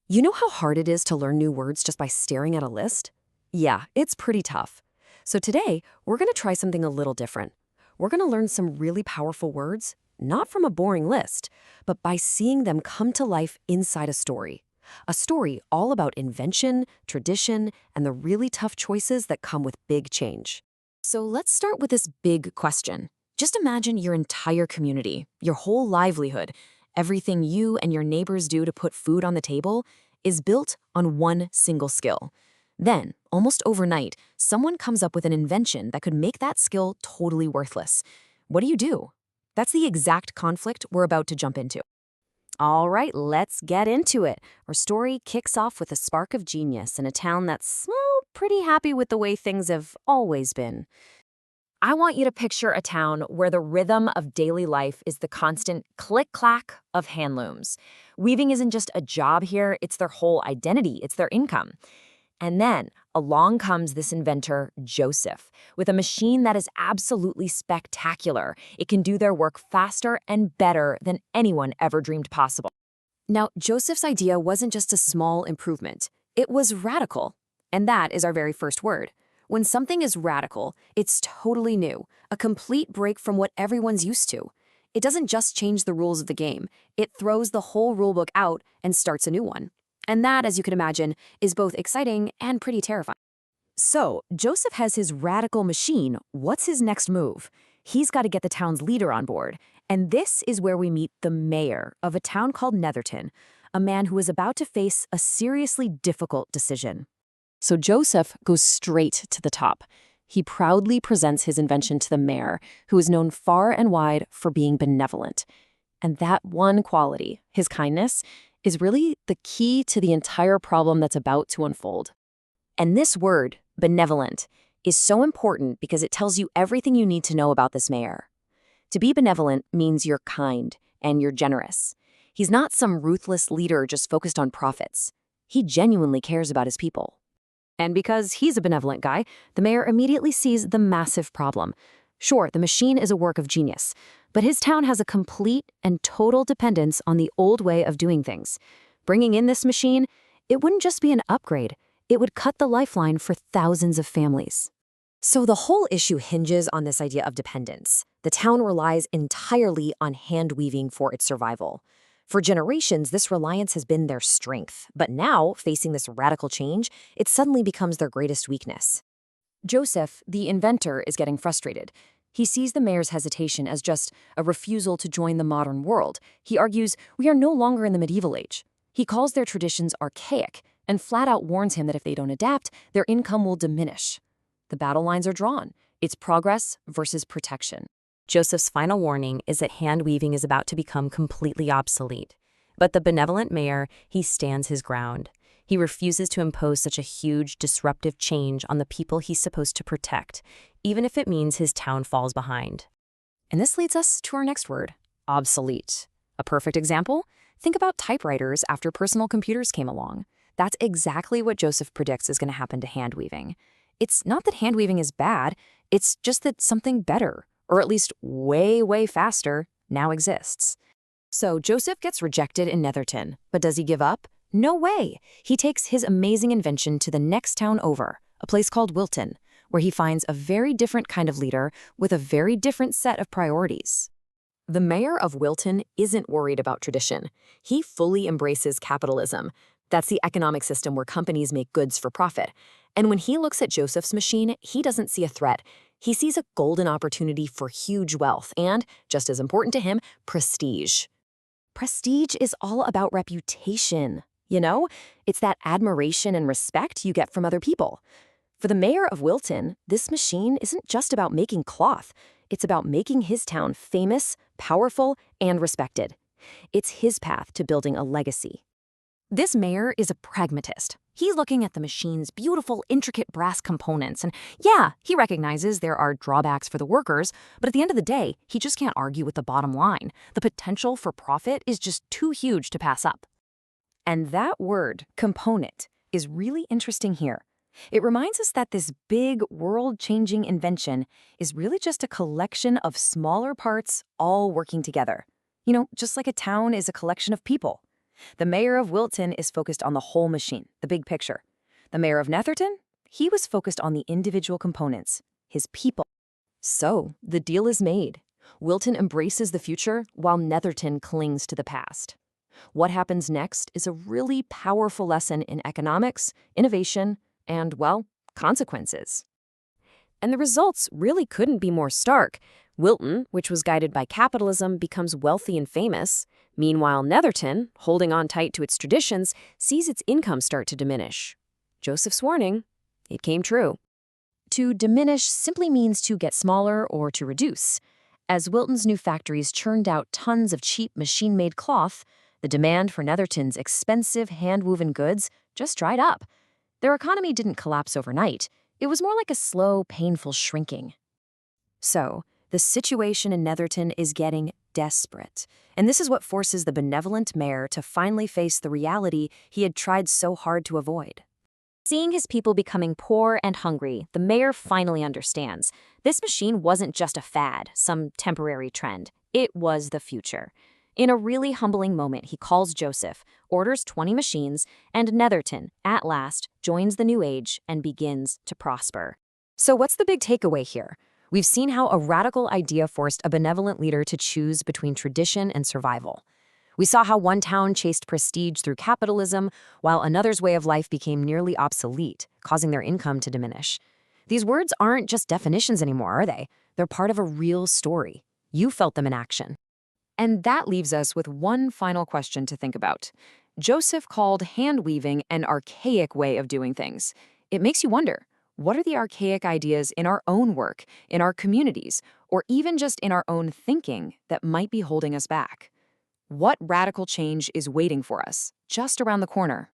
You know how hard it is to learn new words just by staring at a list? Yeah, it's pretty tough. So today, we're going to try something a little different. We're going to learn some really powerful words, not from a boring list, but by seeing them come to life inside a story. A story all about invention, tradition, and the really tough choices that come with big change. So let's start with this big question. Just imagine your entire community, your whole livelihood, everything you and your neighbors do to put food on the table is built on one single skill. Then, almost overnight, someone comes up with an invention that could make that skill totally worthless. What do? That's the exact conflict we're about to jump into. All right, let's get into it. Our story kicks off with a spark of genius in a town that's, well, pretty happy with the way things have always been. I want you to picture a town where the rhythm of daily life is the constant click-clack of hand looms. Weaving isn't just a job here, it's their whole identity, it's their income. And then along comes this inventor, Joseph, with a machine that is absolutely spectacular. It can do their work faster and better than anyone ever dreamed possible. Now, Joseph's idea wasn't just a small improvement. It was radical. And that is our very first word. When something is radical, it's totally new, a complete break from what everyone's used to. It doesn't just change the rules of the game, it throws the whole rulebook out and starts a new one. And that, as you can imagine, is both exciting and pretty terrifying. So, Joseph has his radical machine. What's his next move? He's got to get the town's leader on board. And this is where we meet the mayor of a town called Netherton, a man who is about to face a seriously difficult decision. So Joseph goes straight to the top. He proudly presents his invention to the mayor, who is known far and wide for being benevolent. And that one quality, his kindness, is really the key to the entire problem that's about to unfold. And this word, benevolent, is so important because it tells you everything you need to know about this mayor. To be benevolent means you're kind and you're generous. He's not some ruthless leader just focused on profits. He genuinely cares about his people. And because he's a benevolent guy, the mayor immediately sees the massive problem. Sure, the machine is a work of genius, but his town has a complete and total dependence on the old way of doing things. Bringing in this machine, it wouldn't just be an upgrade, it would cut the lifeline for thousands of families. So the whole issue hinges on this idea of dependence. The town relies entirely on hand weaving for its survival. For generations, this reliance has been their strength, but now, facing this radical change, it suddenly becomes their greatest weakness. Joseph, the inventor, is getting frustrated. He sees the mayor's hesitation as just a refusal to join the modern world. He argues, we are no longer in the medieval age. He calls their traditions archaic and flat out warns him that if they don't adapt, their income will diminish. The battle lines are drawn. It's progress versus protection. Joseph's final warning is that hand weaving is about to become completely obsolete. But the benevolent mayor, he stands his ground. He refuses to impose such a huge, disruptive change on the people he's supposed to protect, even if it means his town falls behind. And this leads us to our next word, obsolete. A perfect example? Think about typewriters after personal computers came along. That's exactly what Joseph predicts is going to happen to hand weaving. It's not that hand weaving is bad, it's just that something better, or at least way, way faster, now exists. So Joseph gets rejected in Netherton, but does he give up? No way! He takes his amazing invention to the next town over, a place called Wilton, where he finds a very different kind of leader with a very different set of priorities. The mayor of Wilton isn't worried about tradition. He fully embraces capitalism. That's the economic system where companies make goods for profit. And when he looks at Joseph's machine, he doesn't see a threat. He sees a golden opportunity for huge wealth and, just as important to him, prestige. Prestige is all about reputation, you know? It's that admiration and respect you get from other people. For the mayor of Wilton, this machine isn't just about making cloth. It's about making his town famous, powerful, and respected. It's his path to building a legacy. This mayor is a pragmatist. He's looking at the machine's beautiful, intricate brass components, and yeah, he recognizes there are drawbacks for the workers, but at the end of the day, he just can't argue with the bottom line. The potential for profit is just too huge to pass up. And that word, component, is really interesting here. It reminds us that this big, world-changing invention is really just a collection of smaller parts all working together. You know, just like a town is a collection of people. The mayor of Wilton is focused on the whole machine, the big picture. The mayor of Netherton? He was focused on the individual components, his people. So, the deal is made. Wilton embraces the future while Netherton clings to the past. What happens next is a really powerful lesson in economics, innovation, and, well, consequences. And the results really couldn't be more stark. Wilton, which was guided by capitalism, becomes wealthy and famous. Meanwhile, Netherton, holding on tight to its traditions, sees its income start to diminish. Joseph's warning, it came true. To diminish simply means to get smaller or to reduce. As Wilton's new factories churned out tons of cheap machine-made cloth, the demand for Netherton's expensive hand-woven goods just dried up. Their economy didn't collapse overnight. It was more like a slow, painful shrinking. So, the situation in Netherton is getting desperate. And this is what forces the benevolent mayor to finally face the reality he had tried so hard to avoid. Seeing his people becoming poor and hungry, the mayor finally understands. This machine wasn't just a fad, some temporary trend. It was the future. In a really humbling moment, he calls Joseph, orders 20 machines, and Netherton, at last, joins the new age and begins to prosper. So what's the big takeaway here? We've seen how a radical idea forced a benevolent leader to choose between tradition and survival. We saw how one town chased prestige through capitalism, while another's way of life became nearly obsolete, causing their income to diminish. These words aren't just definitions anymore, are they? They're part of a real story. You felt them in action. And that leaves us with one final question to think about. Joseph called hand-weaving an archaic way of doing things. It makes you wonder, what are the archaic ideas in our own work, in our communities, or even just in our own thinking that might be holding us back? What radical change is waiting for us, just around the corner?